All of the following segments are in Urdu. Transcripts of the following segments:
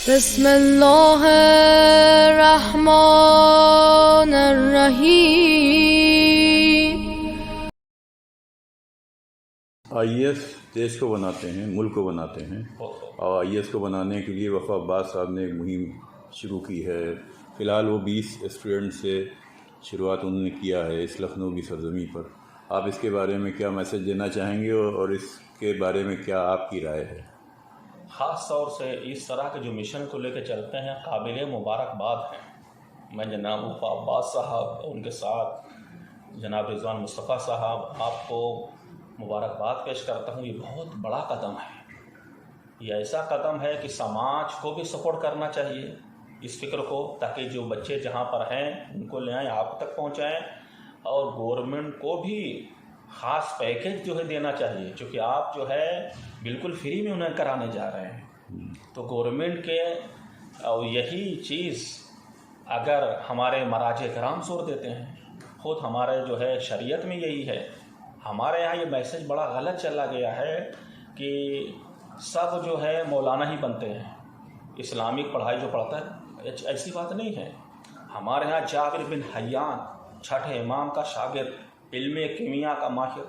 بسم اللہ الرحمن الرحیم۔ آئی ایس دیش کو بناتے ہیں، ملک کو بناتے ہیں، اور آئی ایس کو بنانے کے لیے وفا عباس صاحب نے ایک مہم شروع کی ہے۔ فی الحال وہ 20 اسٹوڈنٹ سے شروعات انہوں نے کیا ہے اس لکھنؤ کی سرزمین پر۔ آپ اس کے بارے میں کیا میسج دینا چاہیں گے اور اس کے بارے میں کیا آپ کی رائے ہے؟ خاص طور سے اس طرح کے جو مشن کو لے کے چلتے ہیں قابل مبارکباد ہیں۔ میں جناب وفا عباس صاحب ان کے ساتھ جناب رضوان مصطفیٰ صاحب آپ کو مبارکباد پیش کرتا ہوں۔ یہ بہت بڑا قدم ہے، یہ ایسا قدم ہے کہ سماج کو بھی سپورٹ کرنا چاہیے اس فکر کو، تاکہ جو بچے جہاں پر ہیں ان کو لے آئیں، آپ تک پہنچائیں، اور گورنمنٹ کو بھی خاص پیکیج جو ہے دینا چاہیے، چونکہ آپ جو ہے بالکل فری میں انہیں کرانے جا رہے ہیں۔ تو گورنمنٹ کے اور یہی چیز اگر ہمارے مراجع کرام زور دیتے ہیں، خود ہمارے جو ہے شریعت میں یہی ہے۔ ہمارے یہاں یہ میسج بڑا غلط چلا گیا ہے کہ سب جو ہے مولانا ہی بنتے ہیں، اسلامک پڑھائی جو پڑھتا ہے، ایسی بات نہیں ہے۔ ہمارے ہاں جابر بن حیان چھٹے امام کا شاگرد، علم کیمیا کا ماہر،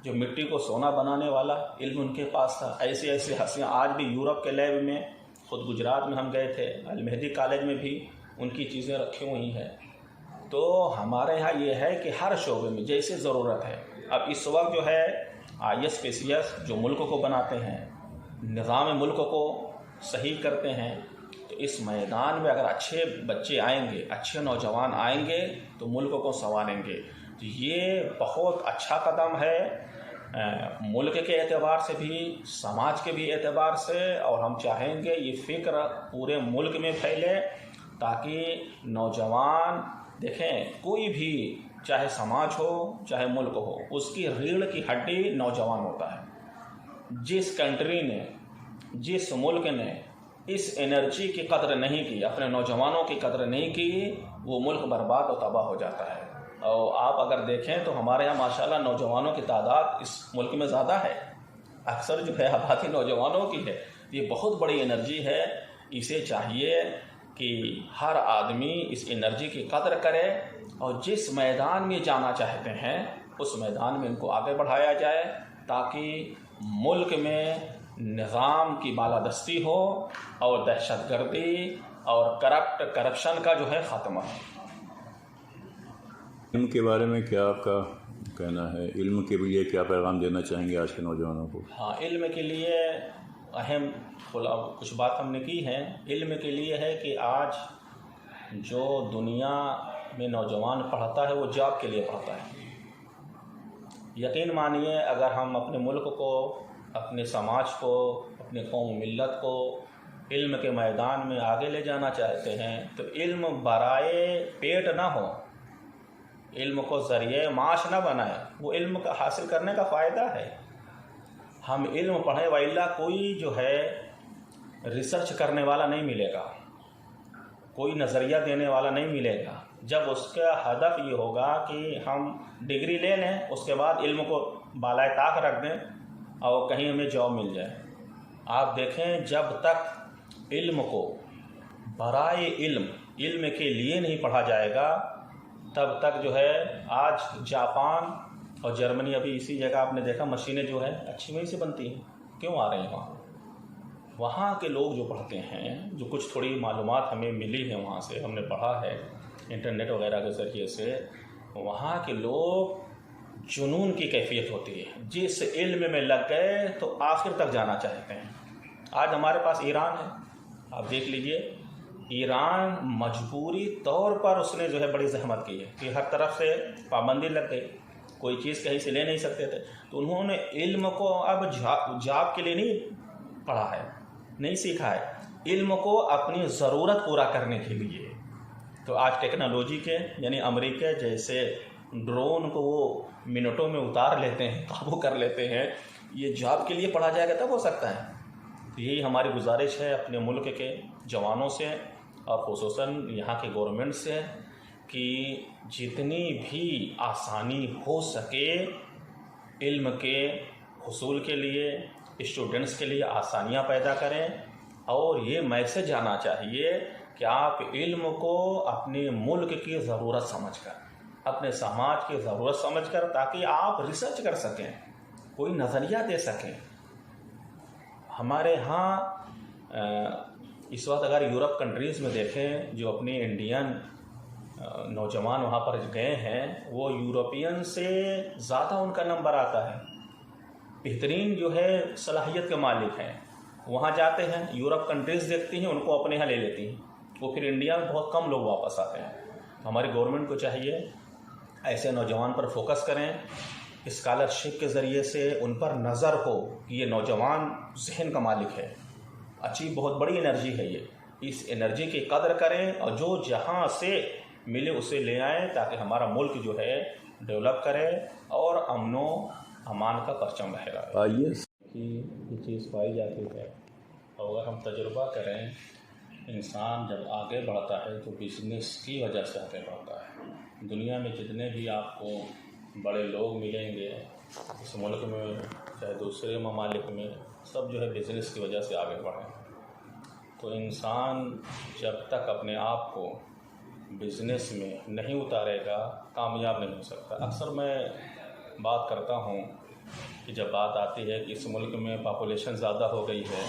جو مٹی کو سونا بنانے والا علم ان کے پاس تھا۔ ایسے ایسے ہستیاں آج بھی یورپ کے لیب میں، خود گجرات میں ہم گئے تھے، المہدی کالج میں بھی ان کی چیزیں رکھی ہوئی ہیں۔ تو ہمارے یہاں یہ ہے کہ ہر شعبے میں جیسے ضرورت ہے۔ اب اس وقت جو ہے I S P C S جو ملک کو بناتے ہیں، نظام ملک کو صحیح کرتے ہیں، تو اس میدان میں اگر اچھے بچے آئیں گے، اچھے نوجوان آئیں گے تو ملک کو سنواریں گے۔ تو یہ بہت اچھا قدم ہے، ملک کے اعتبار سے بھی، سماج کے بھی اعتبار سے، اور ہم چاہیں گے یہ فکر پورے ملک میں پھیلے، تاکہ نوجوان دیکھیں، کوئی بھی چاہے سماج ہو چاہے ملک ہو، اس کی ریڑھ کی ہڈی نوجوان ہوتا ہے۔ جس کنٹری نے، جس ملک نے اس انرجی کی قدر نہیں کی، اپنے نوجوانوں کی قدر نہیں کی، وہ ملک برباد و تباہ ہو جاتا ہے۔ اور آپ اگر دیکھیں تو ہمارے یہاں ماشاءاللہ نوجوانوں کی تعداد اس ملک میں زیادہ ہے، اکثر جو ہے آبادی نوجوانوں کی ہے۔ یہ بہت بڑی انرجی ہے، اسے چاہیے کہ ہر آدمی اس انرجی کی قدر کرے، اور جس میدان میں جانا چاہتے ہیں اس میدان میں ان کو آگے بڑھایا جائے، تاکہ ملک میں نظام کی بالادستی ہو اور دہشت گردی اور کرپشن کا جو ہے خاتمہ ہو۔ علم کے بارے میں کیا آپ کا کہنا ہے؟ علم کے لیے کیا پیغام دینا چاہیں گے آج کے نوجوانوں کو؟ ہاں، علم کے لیے اہم کچھ بات ہم نے کی ہے۔ علم کے لیے ہے کہ آج جو دنیا میں نوجوان پڑھتا ہے وہ جاب کے لیے پڑھتا ہے۔ یقین مانیے، اگر ہم اپنے ملک کو، اپنے سماج کو، اپنے قوم ملت کو علم کے میدان میں آگے لے جانا چاہتے ہیں تو علم برائے پیٹ نہ ہو، علم کو ذریعہ معاش نہ بنائے، وہ علم کا حاصل کرنے کا فائدہ ہے۔ ہم علم پڑھیں وإلا کوئی جو ہے ریسرچ کرنے والا نہیں ملے گا، کوئی نظریہ دینے والا نہیں ملے گا، جب اس کا ہدف یہ ہوگا کہ ہم ڈگری لے لیں، اس کے بعد علم کو بالائے طاق رکھ دیں اور کہیں ہمیں جاب مل جائے۔ آپ دیکھیں، جب تک علم کو برائے علم کے لیے نہیں پڑھا جائے گا، تب تک جو ہے آج جاپان اور جرمنی، ابھی اسی جگہ آپ نے دیکھا مشینیں جو ہے اچھی وہیں سے بنتی ہیں، کیوں آ رہی ہیں وہاں کے لوگ جو پڑھتے ہیں، جو کچھ تھوڑی معلومات ہمیں ملی ہیں وہاں سے، ہم نے پڑھا ہے انٹرنیٹ وغیرہ کے ذریعے سے، وہاں کے لوگ جنون کی کیفیت ہوتی ہے، جس علم میں لگ گئے تو آخر تک جانا چاہتے ہیں۔ آج ہمارے پاس ایران ہے، آپ دیکھ لیجئے، ایران مجبوری طور پر اس نے جو ہے بڑی زحمت کی ہے کہ ہر طرف سے پابندی لگ گئی، کوئی چیز کہیں سے لے نہیں سکتے تھے، تو انہوں نے علم کو اب جاب کے لیے نہیں پڑھا ہے، نہیں سیکھا ہے، علم کو اپنی ضرورت پورا کرنے کے لیے۔ تو آج ٹیکنالوجی کے، یعنی امریکہ جیسے ڈرون کو وہ منٹوں میں اتار لیتے ہیں، قابو کر لیتے ہیں، یہ جاب کے لیے پڑھا جائے گا تب ہو سکتا ہے۔ تو یہی ہماری گزارش ہے اپنے ملک کے جوانوں سے اور خصوصاً یہاں کے گورنمنٹ سے، کہ جتنی بھی آسانی ہو سکے علم کے حصول کے لیے، اسٹوڈنٹس کے لیے آسانیاں پیدا کریں، اور یہ میسج آنا چاہیے کہ آپ علم کو اپنے ملک کی ضرورت سمجھ کر، اپنے سماج کی ضرورت سمجھ کر، تاکہ آپ ریسرچ کر سکیں، کوئی نظریہ دے سکیں. ہمارے ہاں اس وقت اگر یورپ کنٹریز میں دیکھیں، جو اپنے انڈین نوجوان وہاں پر گئے ہیں، وہ یورپین سے زیادہ ان کا نمبر آتا ہے. بہترین جو ہے صلاحیت کے مالک ہیں، وہاں جاتے ہیں، یورپ کنٹریز دیکھتی ہیں، ان کو اپنے یہاں لے لیتی ہیں. وہ پھر انڈیا میں بہت کم لوگ واپس آتے ہیں. ہماری گورنمنٹ کو چاہیے ایسے نوجوان پر فوکس کریں، اسکالرشپ کے ذریعے سے ان پر نظر ہو کہ یہ نوجوان ذہن کا مالک ہے، اچھی بہت بڑی انرجی ہے، یہ اس انرجی کی قدر کریں اور جو جہاں سے ملے اسے لے آئیں، تاکہ ہمارا ملک جو ہے ڈیولپ کرے اور امن و امان کا پرچم لہرائے. آئیے کہ یہ چیز پائی جاتی ہے، اور اگر ہم تجربہ کریں، انسان جب آگے بڑھتا ہے تو بزنس کی وجہ سے آگے بڑھتا ہے. دنیا میں جتنے بھی آپ کو بڑے لوگ ملیں گے اس ملک میں چاہے دوسرے ممالک میں، سب جو ہے بزنس کی وجہ سے آگے بڑھیں. تو انسان جب تک اپنے آپ کو بزنس میں نہیں اتارے گا کامیاب نہیں ہو سکتا. اکثر میں بات کرتا ہوں کہ جب بات آتی ہے کہ اس ملک میں پاپولیشن زیادہ ہو گئی ہے،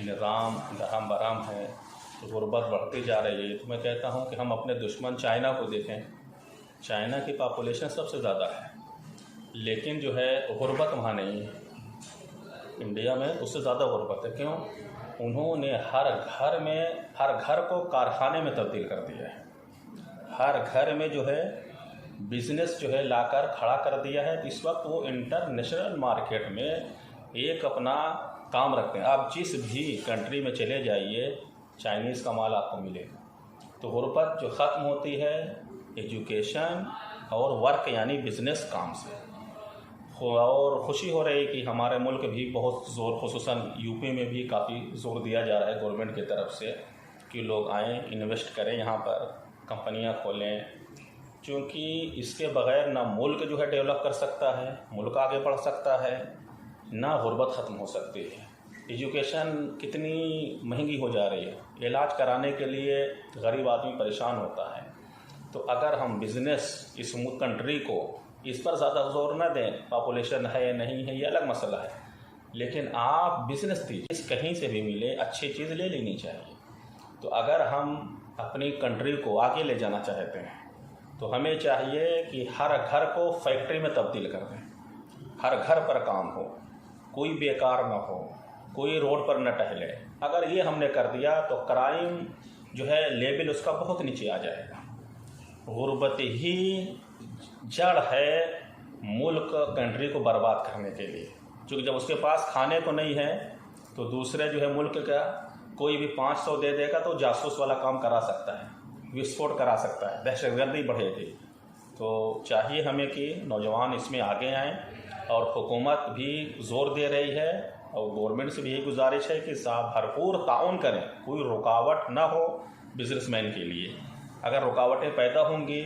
نظام دھرم برہم ہے، غربت بڑھتی جا رہی ہے، تو میں کہتا ہوں کہ ہم اپنے دشمن چائنا کو دیکھیں. چائنا کی پاپولیشن سب سے زیادہ ہے، لیکن جو ہے غربت وہاں نہیں ہے. انڈیا میں اس سے زیادہ غربت ہے. کیوں؟ انہوں نے ہر گھر کو کارخانے میں تبدیل کر دیا ہے. ہر گھر میں جو ہے بزنس جو ہے لا کر کھڑا کر دیا ہے. اس وقت وہ انٹرنیشنل مارکیٹ میں ایک اپنا کام رکھتے ہیں. آپ جس بھی کنٹری میں چلے جائیے، چائنیز کا مال آپ کو ملے گا. تو غربت جو ختم ہوتی ہے ایجوکیشن اور ورک یعنی بزنس کام سے. اور خوشی ہو رہی کہ ہمارے ملک بھی بہت زور، خصوصاً یو پی میں بھی کافی زور دیا جا رہا ہے گورنمنٹ کی طرف سے کہ لوگ آئیں، انویسٹ کریں، یہاں پر کمپنیاں کھولیں. چونکہ اس کے بغیر نہ ملک جو ہے ڈیولپ کر سکتا ہے، ملک آگے بڑھ سکتا ہے، نہ غربت ختم ہو سکتی ہے. ایجوکیشن کتنی مہنگی ہو جا رہی ہے، علاج کرانے کے لیے غریب آدمی پریشان ہوتا ہے. تو اگر ہم بزنس اس کنٹری کو اس پر زیادہ زور نہ دیں، پاپولیشن ہے نہیں ہے یہ الگ مسئلہ ہے، لیکن آپ بزنس دیجیے، کہیں سے بھی ملے اچھی چیز لے لینی چاہیے. تو اگر ہم اپنی کنٹری کو آگے لے جانا چاہتے ہیں تو ہمیں چاہیے کہ ہر گھر کو فیکٹری میں تبدیل کر دیں، ہر گھر پر کام ہو، کوئی بیکار نہ ہو، کوئی روڈ پر نہ ٹہلے. اگر یہ ہم نے کر دیا تو کرائم جو ہے لیول اس کا بہت نیچے آ جائے گا. غربت ہی جڑ ہے ملک کنٹری کو برباد کرنے کے لیے. چونکہ جب اس کے پاس کھانے کو نہیں ہے تو دوسرے جو ہے ملک کا کوئی بھی 500 دے دے گا تو جاسوس والا کام کرا سکتا ہے، وسفوٹ کرا سکتا ہے، دہشت گردی بڑھے گی. تو چاہیے ہمیں کہ نوجوان اس میں آگے آئیں، اور حکومت بھی زور دے رہی ہے اور گورنمنٹ سے بھی یہی گزارش ہے کہ صاحب بھرپور تعاون کریں، کوئی رکاوٹ نہ ہو بزنس مین کے لیے. اگر رکاوٹیں پیدا ہوں گی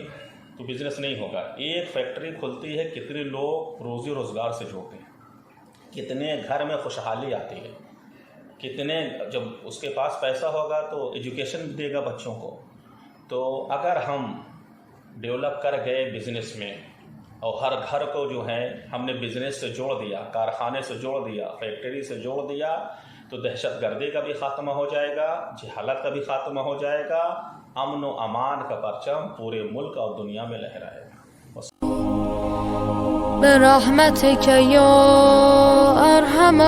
تو بزنس نہیں ہوگا. ایک فیکٹری کھلتی ہے، کتنے لوگ روزی روزگار سے جوڑتے ہیں، کتنے گھر میں خوشحالی آتی ہے، کتنے جب اس کے پاس پیسہ ہوگا تو ایجوکیشن دے گا بچوں کو. تو اگر ہم ڈیولپ کر گئے بزنس میں اور ہر گھر کو جو ہے ہم نے بزنس سے جوڑ دیا، کارخانے سے جوڑ دیا، فیکٹری سے جوڑ دیا، تو دہشت گردی کا بھی خاتمہ ہو جائے گا، جہالت کا بھی خاتمہ ہو جائے گا، امن و امان کا پرچم پورے ملک اور دنیا میں لہرائے گا. برحمتك يا أرحم